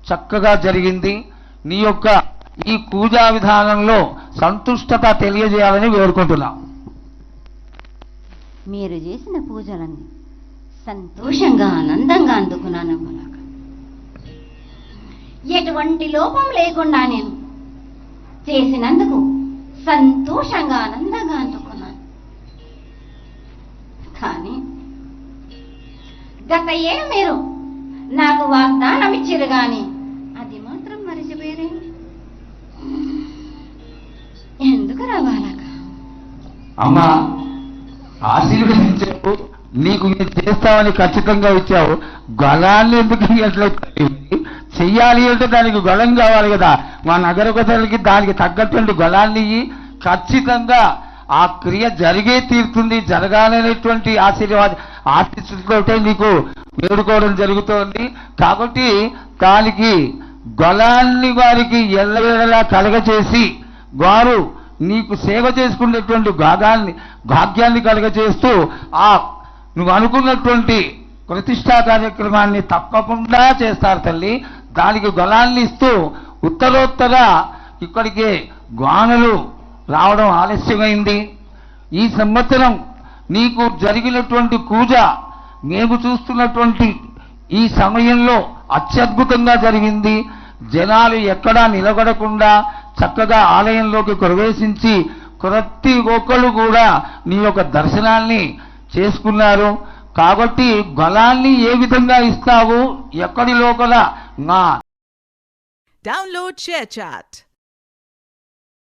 చక్కగా జరిగింది. నీ యొక్క ఈ పూజా విధానంలో సంతుష్టత తెలియజేయాలని వేడుకుంటున్నాం. మీరు చేసిన పూజలన్నీ సంతోషంగా ఆనందంగా అందుకున్నాను. ఎటువంటి లోపం లేకుండా నేను చేసినందుకు సంతోషంగా ఆనందంగా అందుకున్నాను. కానీ గత ఏడు మీరు నాకు వాగ్దానం ఇచ్చారు కానీ అది మాత్రం మరిచిపోయారేంటి? ఎందుకు రావాలక? అమ్మా, ఆశీర్వదించావు, నీకు నేను చేస్తామని ఖచ్చితంగా ఇచ్చావు. గళాన్ని ఎందుకు ఎట్లా చెయ్యాలి అంటే దానికి గళం కావాలి కదా. మా నగర గొప్పలకి దానికి తగ్గటువంటి గళాన్ని ఖచ్చితంగా ఆ క్రియ జరిగే తీరుతుంది. జరగాలనేటువంటి ఆశీస్సులతో నీకు వేడుకోవడం జరుగుతోంది. కాబట్టి దానికి గళాన్ని వారికి ఎల్లవేళలా కలగచేసి వారు నీకు సేవ చేసుకునేటువంటి భాగ్యాన్ని కలగచేస్తూ ఆ నువ్వు అనుకున్నటువంటి ప్రతిష్టా కార్యక్రమాన్ని తప్పకుండా చేస్తారు తల్లి. దానికి గళాన్ని ఇస్తూ ఉత్తరోత్తర ఇక్కడికి గానులు రావడం ఆలస్యమైంది. ఈ సంవత్సరం నీకు జరిగినటువంటి పూజ మేము చూస్తున్నటువంటి ఈ సమయంలో అత్యద్భుతంగా జరిగింది. జనాలు ఎక్కడా నిలబడకుండా చక్కగా ఆలయంలోకి ప్రవేశించి ప్రతి ఒక్కళ్ళు కూడా నీ యొక్క దర్శనాన్ని చేసుకున్నారు. కాబట్టి గళాన్ని ఏ విధంగా ఇస్తావు, ఎక్కడి లోపల నా డౌన్లోడ్ షేర్ చాట్.